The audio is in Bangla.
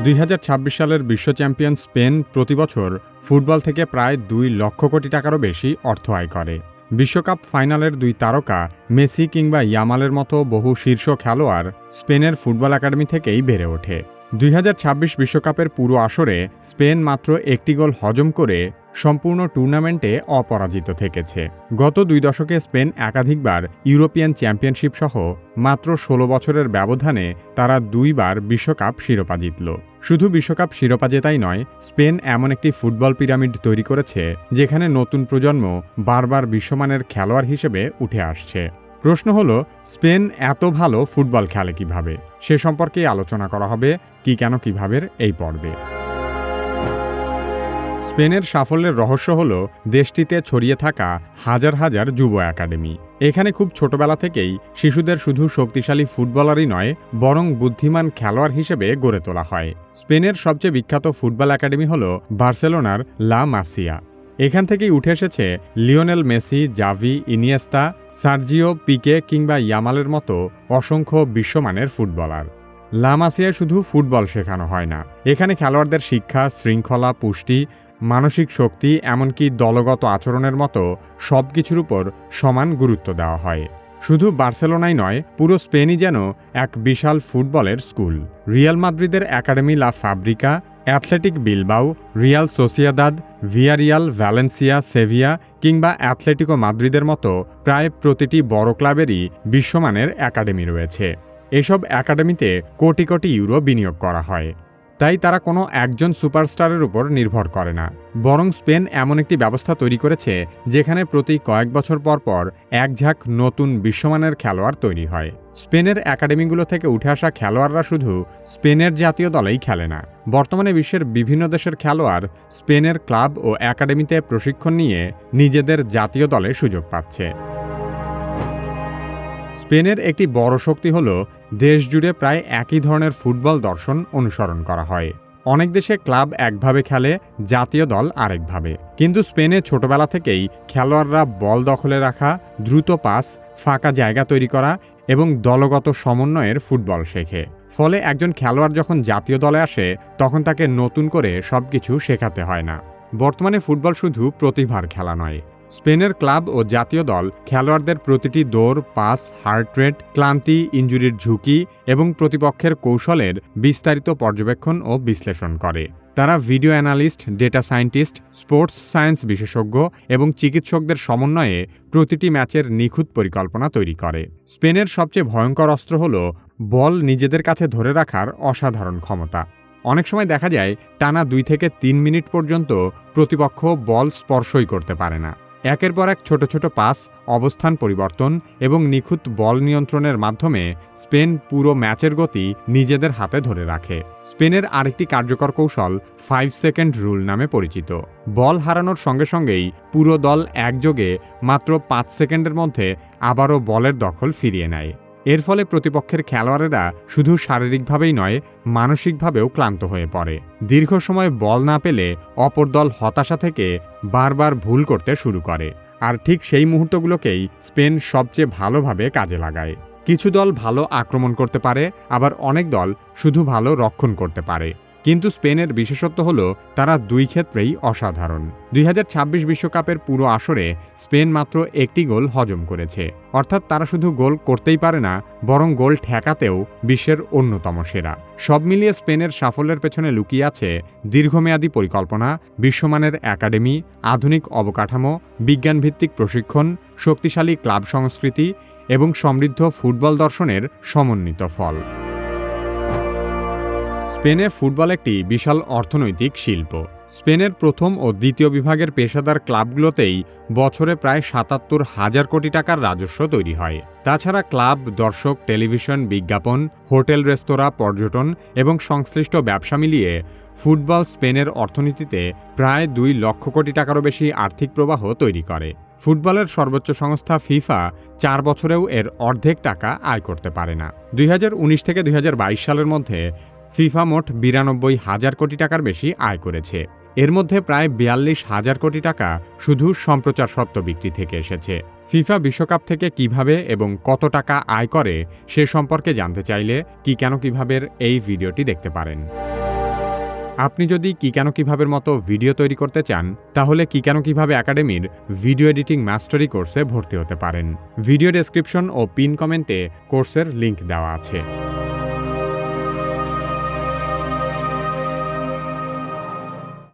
2026 সালের বিশ্ব চ্যাম্পিয়ন স্পেন প্রতিবছর ফুটবল থেকে প্রায় 2 লক্ষ কোটি টাকারও বেশি অর্থ আয় করে। বিশ্বকাপ ফাইনালের 2 তারকা মেসি কিংবা ইয়ামালের মতো বহু শীর্ষ খেলোয়াড় স্পেনের ফুটবল একাডেমি থেকেই বেড়ে ওঠে। 2026 বিশ্বকাপের পুরো আসরে স্পেন মাত্র একটি গোল হজম করে সম্পূর্ণ টুর্নামেন্টে অপরাজিত থেকেছে। গত 2 দশকে স্পেন একাধিকবার ইউরোপিয়ান চ্যাম্পিয়নশিপ সহ মাত্র 16 বছরের ব্যবধানে তারা 2 বার বিশ্বকাপ শিরোপা জিতল। শুধু বিশ্বকাপ শিরোপা জেতাই নয়, স্পেন এমন একটি ফুটবল পিরামিড তৈরি করেছে যেখানে নতুন প্রজন্ম বারবার বিশ্বমানের খেলোয়াড় হিসেবে উঠে আসছে। প্রশ্ন হলো, স্পেন এত ভালো ফুটবল খেলে কিভাবে? সে সম্পর্কেই আলোচনা করা হবে কি কেন কিভাবে এই পর্বে। স্পেনের সাফল্যের রহস্য হল দেশটিতে ছড়িয়ে থাকা হাজার হাজার যুব একাডেমি। এখানে খুব ছোটবেলা থেকেই শিশুদের শুধু শক্তিশালী ফুটবলারই নয়, বরং বুদ্ধিমান খেলোয়াড় হিসেবে গড়ে তোলা হয়। স্পেনের সবচেয়ে বিখ্যাত ফুটবল একাডেমি হল বার্সেলোনার লা মাসিয়া। এখান থেকেই উঠে এসেছে Lionel Messi, Xavi, Iniesta, Sergio, Pique কিংবা ইয়ামালের মতো অসংখ্য বিশ্বমানের ফুটবলার। লা মাসিয়ায় শুধু ফুটবল শেখানো হয় না, এখানে খেলোয়াড়দের শিক্ষা, শৃঙ্খলা, পুষ্টি, মানসিক শক্তি, এমনকি দলগত আচরণের মতো সব কিছুর উপর সমান গুরুত্ব দেওয়া হয়। শুধু বার্সেলোনাই নয়, পুরো স্পেনই যেন এক বিশাল ফুটবলের স্কুল। রিয়াল মাদ্রিদের academy La Fabrica, Athletic Bilbao, Real Sociedad, Villarreal, Valencia, Sevilla কিংবা অ্যাথলেটিকো মাদ্রিদের মতো প্রায় প্রতিটি বড় ক্লাবেরই বিশ্বমানের একাডেমি রয়েছে। এসব একাডেমিতে কোটি কোটি ইউরো বিনিয়োগ করা হয়। তাই তারা কোনো একজন সুপারস্টারের উপর নির্ভর করে না, বরং স্পেন এমন একটি ব্যবস্থা তৈরি করেছে যেখানে প্রতি কয়েক বছর পর পর এক ঝাঁক নতুন বিশ্বমানের খেলোয়াড় তৈরি হয়। স্পেনের একাডেমিগুলো থেকে উঠে আসা খেলোয়াড়রা শুধু স্পেনের জাতীয় দলেই খেলে না, বর্তমানে বিশ্বের বিভিন্ন দেশের খেলোয়াড় স্পেনের ক্লাব ও একাডেমিতে প্রশিক্ষণ নিয়ে নিজেদের জাতীয় দলে সুযোগ পাচ্ছে। স্পেনের একটি বড় শক্তি হল দেশ জুড়ে প্রায় একই ধরনের ফুটবল দর্শন অনুসরণ করা হয়। অনেক দেশে ক্লাব একভাবে খেলে, জাতীয় দল আরেকভাবে। কিন্তু স্পেনে ছোটবেলা থেকেই খেলোয়াড়রা বল দখলে রাখা, দ্রুত পাস, ফাঁকা জায়গা তৈরি করা এবং দলগত সমন্বয়ের ফুটবল শেখে। ফলে একজন খেলোয়াড় যখন জাতীয় দলে আসে তখন তাকে নতুন করে সবকিছু শেখাতে হয় না। বর্তমানে ফুটবল শুধু প্রতিভার খেলা নয়, স্পেনের ক্লাব ও জাতীয় দল খেলোয়াড়দের প্রতিটি দৌড়, পাস, হার্ট রেট, ক্লান্তি, ইনজুরির ঝুঁকি এবং প্রতিপক্ষের কৌশলের বিস্তারিত পর্যবেক্ষণ ও বিশ্লেষণ করে। তারা video analyst, data scientist, sports science বিশেষজ্ঞ এবং চিকিৎসকদের সমন্বয়ে প্রতিটি ম্যাচের নিখুঁত পরিকল্পনা তৈরি করে। স্পেনের সবচেয়ে ভয়ঙ্কর অস্ত্র হল বল নিজেদের কাছে ধরে রাখার অসাধারণ ক্ষমতা। অনেক সময় দেখা যায় টানা 2 থেকে 3 মিনিট পর্যন্ত প্রতিপক্ষ বল স্পর্শই করতে পারে না। একের পর এক ছোট ছোট পাস, অবস্থান পরিবর্তন এবং নিখুঁত বল নিয়ন্ত্রণের মাধ্যমে স্পেন পুরো ম্যাচের গতি নিজেদের হাতে ধরে রাখে। স্পেনের আরেকটি কার্যকর কৌশল 5 সেকেন্ড রুল নামে পরিচিত। বল হারানোর সঙ্গে সঙ্গেই পুরো দল একযোগে মাত্র 5 সেকেন্ডের মধ্যে আবারও বলের দখল ফিরিয়ে নেয়। এর ফলে প্রতিপক্ষের খেলোয়াড়েরা শুধু শারীরিকভাবেই নয়, মানসিকভাবেও ক্লান্ত হয়ে পড়ে। দীর্ঘ সময় বল না পেলে অপর দল হতাশা থেকে বারবার ভুল করতে শুরু করে। আর ঠিক সেই মুহূর্তগুলোকেই স্পেন সবচেয়ে ভালোভাবে কাজে লাগায়। কিছু দল ভালো আক্রমণ করতে পারে, আবার অনেক দল শুধু ভালো রক্ষণ করতে পারে। কিন্তু স্পেনের বিশেষত্ব হল তারা 2 ক্ষেত্রেই অসাধারণ। 2026 বিশ্বকাপের পুরো আসরে স্পেন মাত্র একটি গোল হজম করেছে। অর্থাৎ তারা শুধু গোল করতেই পারে না, বরং গোল ঠেকাতেও বিশ্বের অন্যতম সেরা। সব মিলিয়ে স্পেনের সাফল্যের পেছনে লুকিয়ে আছে দীর্ঘমেয়াদী পরিকল্পনা, বিশ্বমানের একাডেমি, আধুনিক অবকাঠামো, বিজ্ঞানভিত্তিক প্রশিক্ষণ, শক্তিশালী ক্লাব সংস্কৃতি এবং সমৃদ্ধ ফুটবল দর্শনের সমন্বিত ফল। স্পেনে ফুটবল একটি বিশাল অর্থনৈতিক শিল্প। স্পেনের প্রথম ও দ্বিতীয় বিভাগের পেশাদার ক্লাবগুলোতেই বছরে প্রায় ৭৭,০০০ কোটি টাকার রাজস্ব তৈরি হয়। তাছাড়া ক্লাব, দর্শক, টেলিভিশন, বিজ্ঞাপন, হোটেল, রেস্তোরাঁ, পর্যটন এবং সংশ্লিষ্ট ব্যবসা মিলিয়ে ফুটবল স্পেনের অর্থনীতিতে প্রায় 2 লক্ষ কোটি টাকারও বেশি আর্থিক প্রবাহ তৈরি করে। ফুটবলের সর্বোচ্চ সংস্থা ফিফা 4 বছরেও এর অর্ধেক টাকা আয় করতে পারে না। 2019 থেকে 2022 সালের মধ্যে ফিফা মোট 92,000 কোটি টাকার বেশি আয় করেছে। এর মধ্যে প্রায় 42,000 কোটি টাকা শুধু সম্প্রচার স্বত্ব বিক্রি থেকে এসেছে। ফিফা বিশ্বকাপ থেকে কিভাবে এবং কত টাকা আয় করে সে সম্পর্কে জানতে চাইলে কি কেন কিভাবে এই ভিডিওটি দেখতে পারেন। আপনি যদি কি কেন কিভাবের মতো ভিডিও তৈরি করতে চান, তাহলে কি কেন কিভাবে একাডেমির ভিডিও এডিটিং মাস্টারি কোর্সে ভর্তি হতে পারেন। ভিডিও ডেসক্রিপশন ও পিন কমেন্টে কোর্সের লিংক দেওয়া আছে।